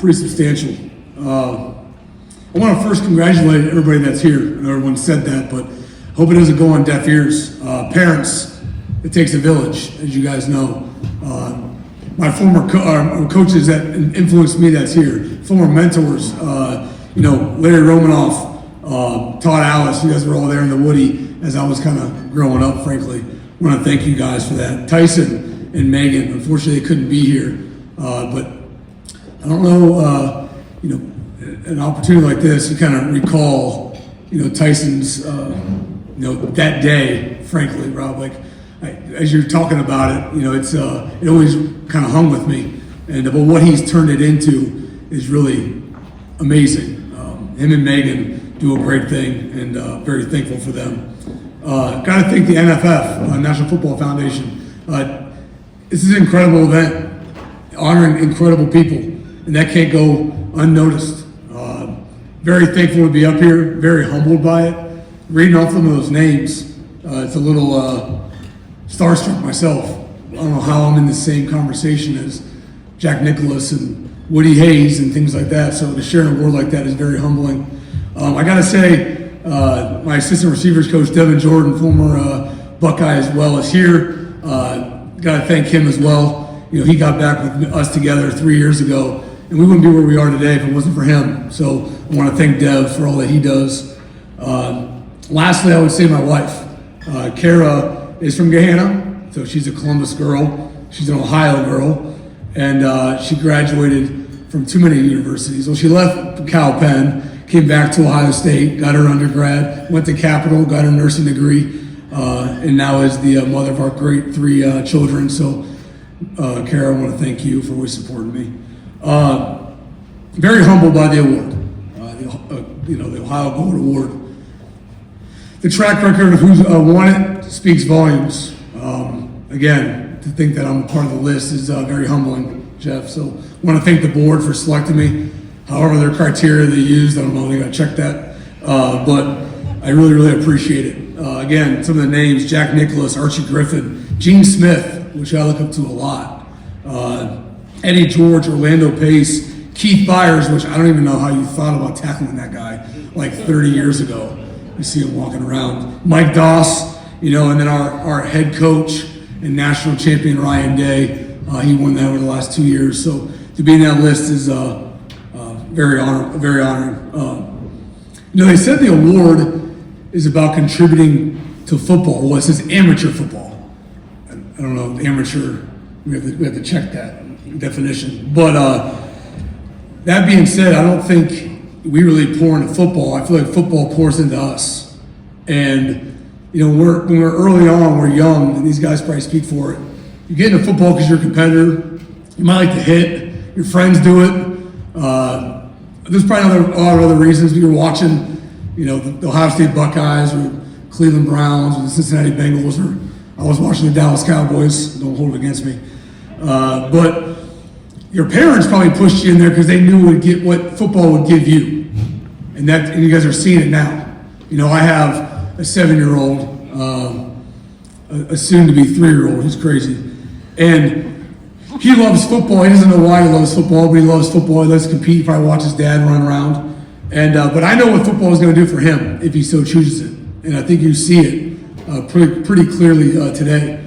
pretty substantial. I want to first congratulate everybody that's here. I know everyone said that, but I hope it doesn't go on deaf ears. Parents, it takes a village, as you guys know. My former coaches that influenced me that's here, former mentors, Larry Romanoff, Todd Alice, you guys were all there in the Woody as I was kind of growing up, frankly. I want to thank you guys for that. Tyson and Megan, unfortunately they couldn't be here, but I don't know, an opportunity like this, you kind of recall, Tyson's, that day, frankly, Rob, as you're talking about it, it always kind of hung with me. But what he's turned it into is really amazing. Him and Megan do a great thing, and very thankful for them. Got to thank the NFF, National Football Foundation. This is an incredible event, honoring incredible people, and that can't go unnoticed. Very thankful to be up here, very humbled by it. Reading off some of those names, it's a little starstruck myself. I don't know how I'm in the same conversation as Jack Nicklaus and Woody Hayes and things like that, so to share in a world like that is very humbling. I gotta say, my assistant receivers coach, Devin Jordan, former Buckeye as well, is here. Gotta thank him as well. He got back with us together 3 years ago, and we wouldn't be where we are today if it wasn't for him. So I want to thank Dev for all that he does. Lastly, I would say my wife. Kara is from Gahanna, so she's a Columbus girl. She's an Ohio girl, and she graduated from too many universities. Well, she left Cal Penn, came back to Ohio State, got her undergrad, went to Capital, got her nursing degree, and now is the mother of our great 3 children. So, Kara, I want to thank you for always supporting me. Very humbled by the award, the Ohio Gold Award. The track record of who's won it speaks volumes. Again, to think that I'm a part of the list is very humbling, Jeff. So I want to thank the board for selecting me. However, their criteria they used, I don't know, they got to check that. But I really, really appreciate it. Again, some of the names: Jack Nicklaus, Archie Griffin, Gene Smith, which I look up to a lot, Eddie George, Orlando Pace, Keith Byers, which I don't even know how you thought about tackling that guy like 30 years ago. You see him walking around. Mike Doss, and then our head coach and national champion Ryan Day. He won that over the last 2 years. So to be in that list is very honoring. They said the award is about contributing to football. Well, it says amateur football. I don't know, amateur, we have to check that definition. But that being said, I don't think we really pour into football. I feel like football pours into us. And, when we're early on, we're young, and these guys probably speak for it. You get into football because you're a competitor. You might like to hit. Your friends do it. There's probably a lot of other reasons. You're watching, the Ohio State Buckeyes or Cleveland Browns or the Cincinnati Bengals, or I was watching the Dallas Cowboys. Don't hold it against me. But your parents probably pushed you in there because they knew what football would give you. And you guys are seeing it now. I have a 7-year-old, a soon-to-be 3-year-old who's crazy. And he loves football. He doesn't know why he loves football, but he loves football. He loves to compete. He probably watches dad run around. But I know what football is going to do for him if he so chooses it. And I think you see it pretty clearly today.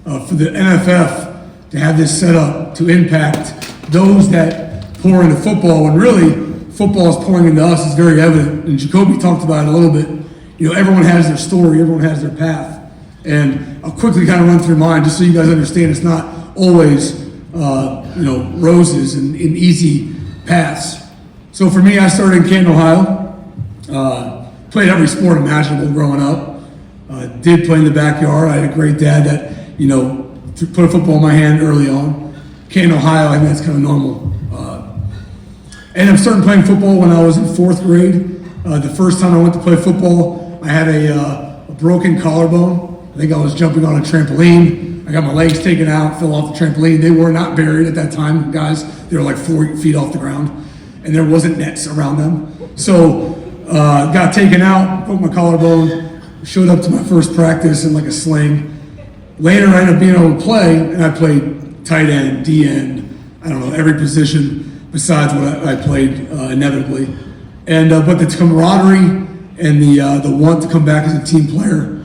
For the NFF to have this set up to impact those that pour into football, when really football is pouring into us, is very evident. And Jacoby talked about it a little bit. Everyone has their story, everyone has their path. And I'll quickly kind of run through mine just so you guys understand it's not always, roses and easy paths. So for me, I started in Canton, Ohio. Played every sport imaginable growing up. Did play in the backyard. I had a great dad that, put a football in my hand early on. Canton, Ohio, I think that's kind of normal. And I started playing football when I was in 4th grade. The first time I went to play football, I had a broken collarbone. I think I was jumping on a trampoline. I got my legs taken out, fell off the trampoline. They were not buried at that time, guys. They were like 4 feet off the ground, and there wasn't nets around them. So got taken out, broke my collarbone, showed up to my first practice in like a sling. Later, I ended up being able to play, and I played tight end, D end, I don't know, every position. besides what I played inevitably. And but the camaraderie and the want to come back as a team player,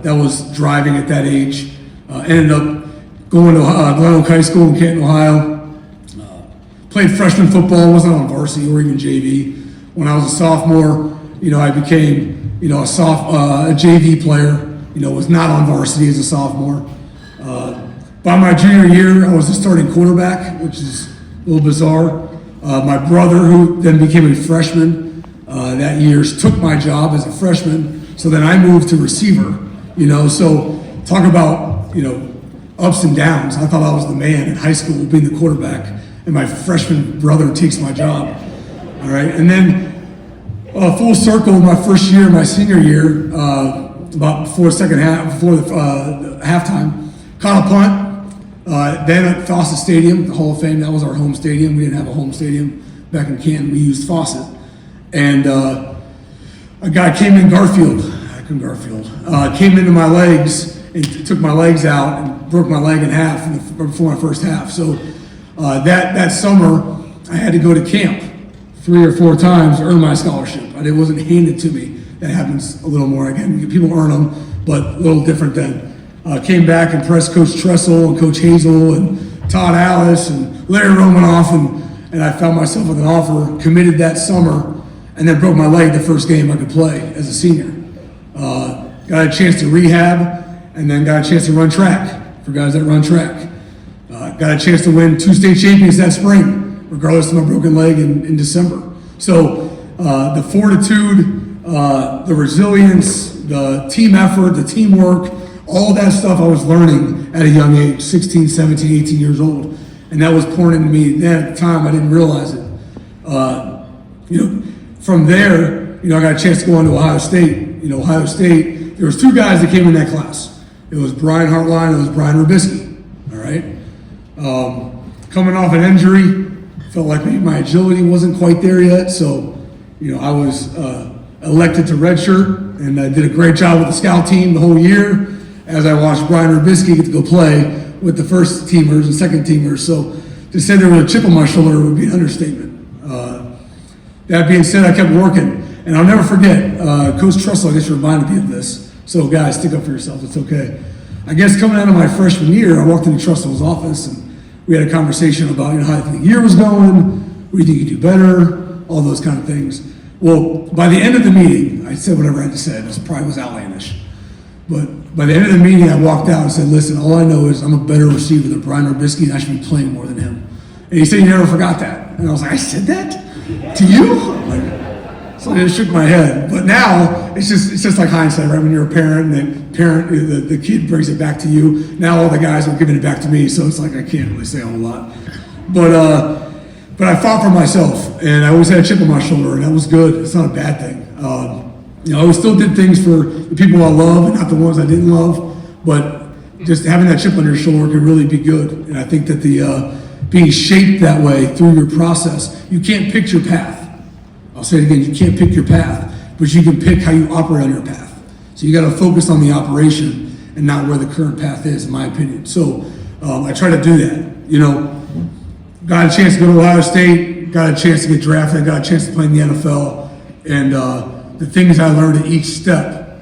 that was driving at that age. Ended up going to Glen Oak High School in Canton, Ohio. Played freshman football, wasn't on varsity or even JV. When I was a sophomore, I became, a JV player. Was not on varsity as a sophomore. By my junior year, I was the starting quarterback, which is a little bizarre. My brother, who then became a freshman that year, took my job as a freshman. So then I moved to receiver. So talk about ups and downs. I thought I was the man in high school, being the quarterback, and my freshman brother takes my job. All right, and then full circle, my first year, my senior year, about before the halftime, caught a punt. Then at Fawcett Stadium, the Hall of Fame, that was our home stadium. We didn't have a home stadium back in Canton. We used Fawcett. And a guy came in, Garfield, came into my legs and took my legs out and broke my leg in half before my first half. So that summer, I had to go to camp 3 or 4 times to earn my scholarship. It wasn't handed to me. That happens a little more. Again, people earn them, but a little different then. Came back and pressed Coach Tressel and Coach Hazel and Todd Alice and Larry Romanoff, and I found myself with an offer, committed that summer, and then broke my leg the first game I could play as a senior. Got a chance to rehab, and then got a chance to run track for guys that run track. Got a chance to win 2 state champions that spring, regardless of my broken leg in December. So the fortitude, the resilience, the team effort, the teamwork, all that stuff I was learning at a young age, 16, 17, 18 years old. And that was pouring into me. Then at the time, I didn't realize it. From there, I got a chance to go on to Ohio State. Ohio State, there was 2 guys that came in that class. It was Brian Hartline and it was Brian Rubisky, all right? Coming off an injury, felt like maybe my agility wasn't quite there yet, so, I was elected to redshirt, and I did a great job with the scout team the whole year as I watched Brian Rubisky get to go play with the first teamers and second teamers. So to say there was a chip on my shoulder would be an understatement. That being said, I kept working, and I'll never forget, Coach Tressel, I guess, reminded me of this. So guys, stick up for yourselves, it's okay. I guess coming out of my freshman year, I walked into Tressel's office, and we had a conversation about how the year was going, what do you think you could do better, all those kind of things. Well, by the end of the meeting, I said whatever I had to say. It probably was outlandish. But by the end of the meeting, I walked out and said, listen, all I know is I'm a better receiver than Brian Rubisky, and I should be playing more than him. And he said he never forgot that. And I was like, I said that? To you? So I just shook my head. But now, it's just like hindsight, right? When you're a parent, and the kid brings it back to you. Now all the guys are giving it back to me, so it's like I can't really say a whole lot. But I fought for myself, and I always had a chip on my shoulder, and that was good. It's not a bad thing. I still did things for the people I love and not the ones I didn't love, but just having that chip on your shoulder can really be good. And I think that the being shaped that way through your process, you can't pick your path. I'll say it again, you can't pick your path, but you can pick how you operate on your path. So you got to focus on the operation and not where the current path is, in my opinion. So I try to do that. Got a chance to go to Ohio State, got a chance to get drafted, got a chance to play in the NFL, and the things I learned at each step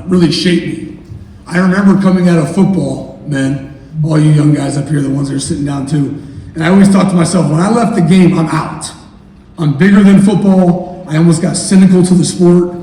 really shaped me. I remember coming out of football, men, all you young guys up here, the ones that are sitting down too, and I always thought to myself, when I left the game, I'm out. I'm bigger than football. I almost got cynical to the sport.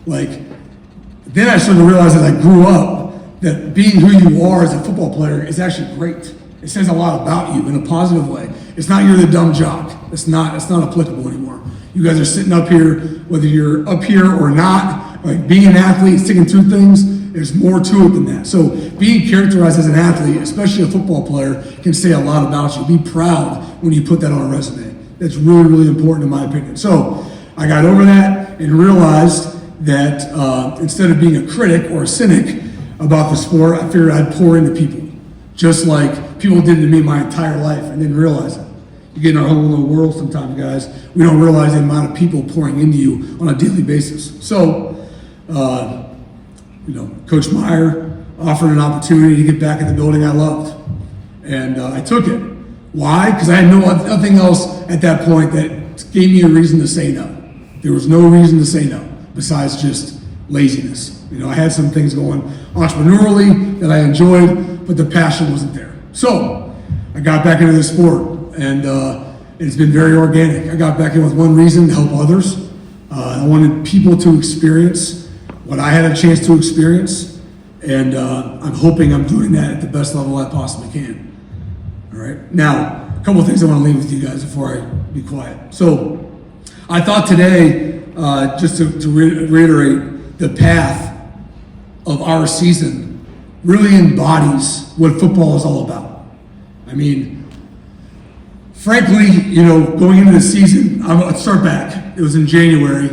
Then I started to realize as I grew up that being who you are as a football player is actually great. It says a lot about you in a positive way. It's not you're the dumb jock. It's not applicable anymore. You guys are sitting up here, whether you're up here or not, being an athlete, sticking through things, there's more to it than that. So being characterized as an athlete, especially a football player, can say a lot about you. Be proud when you put that on a resume. That's really, really important in my opinion. So I got over that and realized that instead of being a critic or a cynic about the sport, I figured I'd pour into people. Just like people did to me my entire life. I didn't realize it. You get in our whole little world sometimes, guys. We don't realize the amount of people pouring into you on a daily basis. So, Coach Meyer offered an opportunity to get back in the building I loved. And I took it. Why? Because I had nothing else at that point that gave me a reason to say no. There was no reason to say no besides just laziness. I had some things going entrepreneurially that I enjoyed, but the passion wasn't there. So I got back into the sport, and it's been very organic. I got back in with one reason: to help others. I wanted people to experience what I had a chance to experience, and I'm hoping I'm doing that at the best level I possibly can. All right. Now, a couple of things I want to leave with you guys before I be quiet. So I thought today, just to reiterate, the path of our season really embodies what football is all about. I mean, frankly, going into the season, let's start back. It was in January.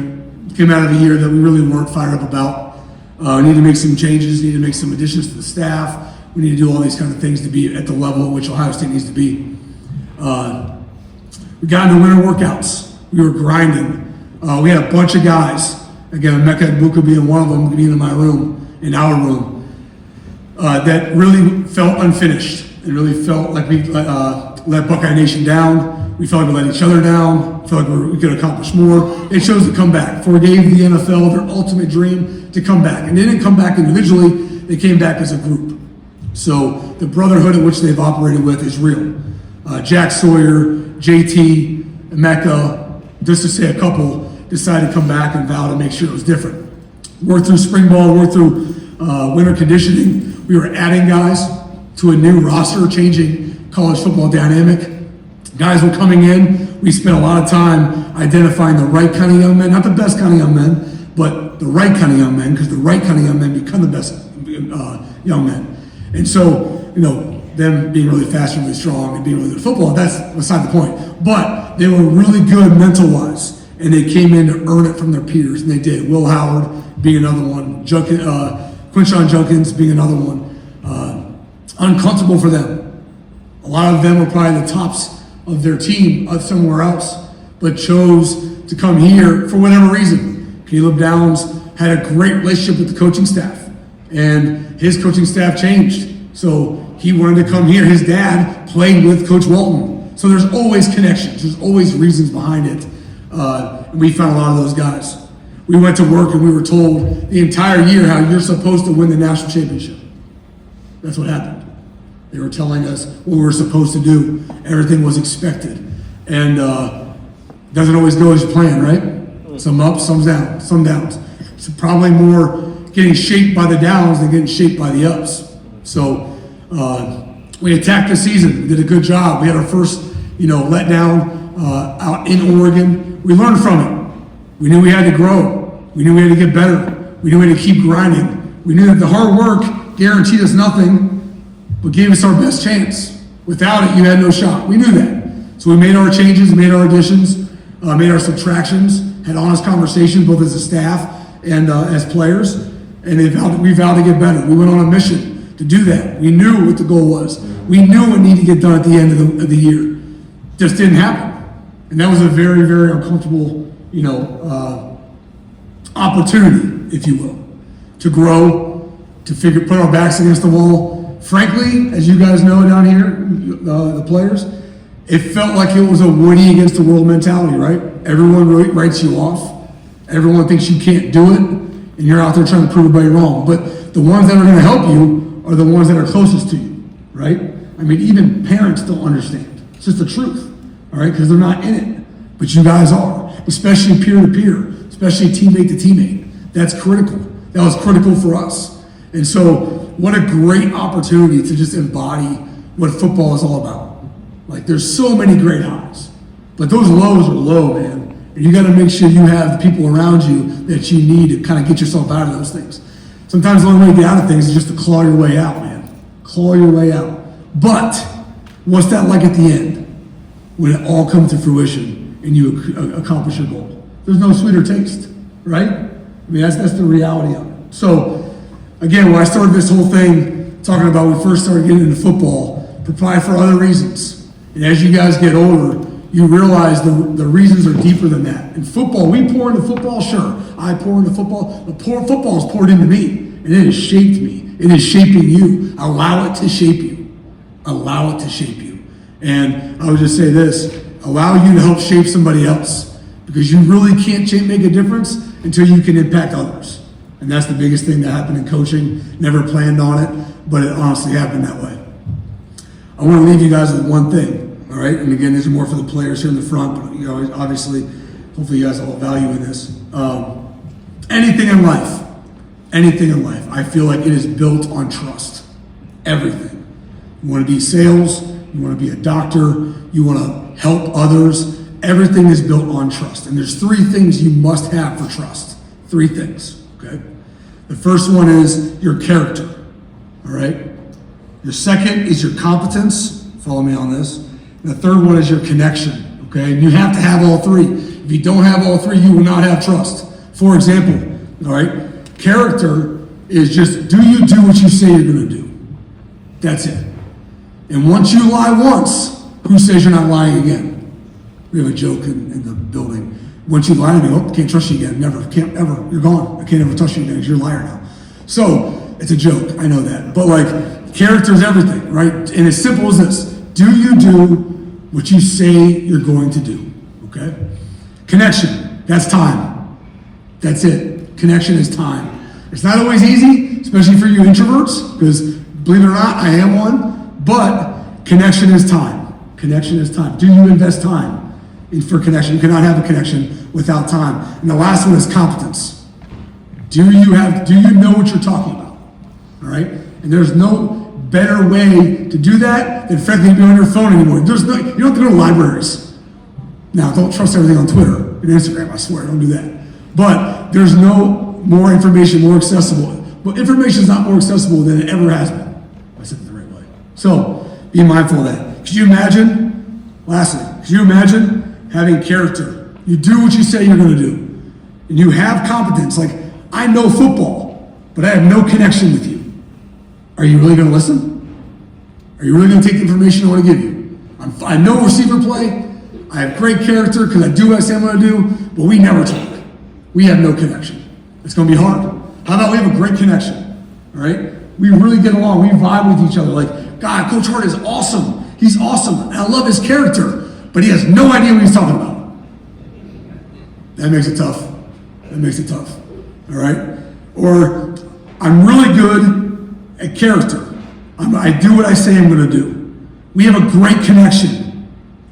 Came out of a year that we really weren't fired up about. We need to make some changes, need to make some additions to the staff. We need to do all these kind of things to be at the level at which Ohio State needs to be. We got into winter workouts. We were grinding. We had a bunch of guys, again, Mecca and Buka being one of them, being in our room, that really felt unfinished and really felt like we let Buckeye Nation down. We felt like we let each other down. Felt like we could accomplish more. They chose to come back. Forgave the NFL their ultimate dream to come back. And they didn't come back individually. They came back as a group. So the brotherhood in which they've operated with is real. Jack Sawyer, JT, Mecca, just to say a couple, decided to come back and vow to make sure it was different. Worked through spring ball, worked through winter conditioning. We were adding guys to a new roster, changing college football dynamic. Guys were coming in. We spent a lot of time identifying the right kind of young men, not the best kind of young men, but the right kind of young men, because the right kind of young men become the best young men. And so, them being really fast and really strong and being really good at football, that's beside the point. But they were really good mental-wise, and they came in to earn it from their peers, and they did. Will Howard being another one, Quinshon Junkins being another one. Uncomfortable for them. A lot of them were probably the tops of their team somewhere else, but chose to come here for whatever reason. Caleb Downs had a great relationship with the coaching staff, and his coaching staff changed. So he wanted to come here. His dad played with Coach Walton. So there's always connections. There's always reasons behind it. And we found a lot of those guys. We went to work and we were told the entire year how you're supposed to win the national championship. That's what happened. They were telling us what we were supposed to do. Everything was expected. And doesn't always go as you plan, right? Some ups, some downs, some downs. So probably more getting shaped by the downs than getting shaped by the ups. So we attacked the season. We did a good job. We had our first, letdown out in Oregon. We learned from it. We knew we had to grow. We knew we had to get better. We knew we had to keep grinding. We knew that the hard work guaranteed us nothing, but gave us our best chance. Without it, you had no shot. We knew that. So we made our changes, made our additions, made our subtractions, had honest conversations both as a staff and as players, and we vowed to get better. We went on a mission to do that. We knew what the goal was. We knew what needed to get done at the end of the year. Just didn't happen. And that was a very, very uncomfortable, opportunity, if you will, to grow, to put our backs against the wall. Frankly, as you guys know down here, the players, it felt like it was a Woody against the world mentality, right? Everyone writes you off. Everyone thinks you can't do it, and you're out there trying to prove everybody wrong. But the ones that are going to help you are the ones that are closest to you, right? I mean, even parents don't understand. It's just the truth, all right? Because they're not in it, but you guys are, especially peer-to-peer, especially teammate to teammate. That's critical. That was critical for us. And so what a great opportunity to just embody what football is all about. Like, there's so many great highs, but those lows are low, man. And you got to make sure you have the people around you that you need to kind of get yourself out of those things. Sometimes the only way to get out of things is just to claw your way out, man. Claw your way out. But what's that like at the end when it all comes to fruition and you accomplish your goal? There's no sweeter taste, right? I mean, that's the reality of it. So, again, when I started this whole thing talking about when we first started getting into football, probably for other reasons. And as you guys get older, you realize the reasons are deeper than that. In football, we pour into football, sure. I pour into football. But football is poured into me, and it has shaped me. It is shaping you. Allow it to shape you. Allow it to shape you. And I would just say this, allow you to help shape somebody else, because you really can't make a difference until you can impact others. And that's the biggest thing that happened in coaching. Never planned on it, but it honestly happened that way. I want to leave you guys with one thing, all right? And again, these are more for the players here in the front, but you know, obviously, hopefully you guys all value in this. Anything in life, I feel like it is built on trust. Everything. You want to be sales, you want to be a doctor, you want to help others. Everything is built on trust. And there's 3 things you must have for trust. 3 things, okay? The first one is your character, all right? Your second is your competence. Follow me on this. And the third one is your connection, okay? And you have to have all 3. If you don't have all 3, you will not have trust. For example, all right, character is just, do you do what you say you're going to do? That's it. And once you lie once, who says you're not lying again? We have a joke in the building. Once you lie to me, oh, can't trust you again. Never, can't ever. You're gone. I can't ever trust you again because you're a liar now. So it's a joke. I know that. But like, character is everything, right? And as simple as this: do you do what you say you're going to do? Okay. Connection. That's time. That's it. Connection is time. It's not always easy, especially for you introverts, because believe it or not, I am one. But connection is time. Connection is time. Do you invest time for connection? You cannot have a connection without time. And the last one is competence. Do you know what you're talking about? All right? And there's no better way to do that than frankly be on your phone anymore. You don't have to go to libraries. Now, don't trust everything on Twitter and Instagram, I swear, don't do that. But there's no more information, more accessible. But information is not more accessible than it ever has been. I said it the right way. So, be mindful of that. Could you imagine, lastly, having character? You do what you say you're going to do. And you have competence. Like, I know football, but I have no connection with you. Are you really going to listen? Are you really going to take the information I want to give you? I know receiver play. I have great character because I do what I say I'm going to do, but we never talk. We have no connection. It's going to be hard. How about we have a great connection? All right? We really get along. We vibe with each other. Like, God, Coach Hart is awesome. He's awesome. And I love his character, but he has no idea what he's talking about. That makes it tough. All right? Or I'm really good at character. I do what I say I'm going to do. We have a great connection,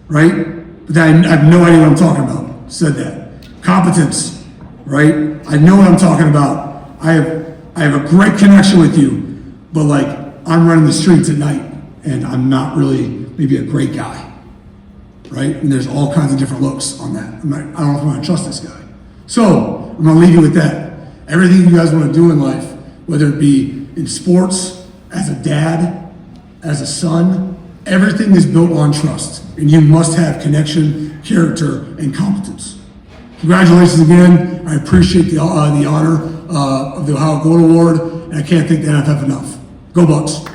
right? But I have no idea what I'm talking about. Said that. Competence, right? I know what I'm talking about. I have a great connection with you, but like I'm running the streets at night and I'm not really maybe a great guy, right? And there's all kinds of different looks on that. I don't know if I want to trust this guy. So I'm going to leave you with that. Everything you guys want to do in life, whether it be in sports, as a dad, as a son, everything is built on trust. And you must have connection, character, and competence. Congratulations again. I appreciate the honor of the Ohio Gold Award, and I can't thank the NFF enough. Go Bucks.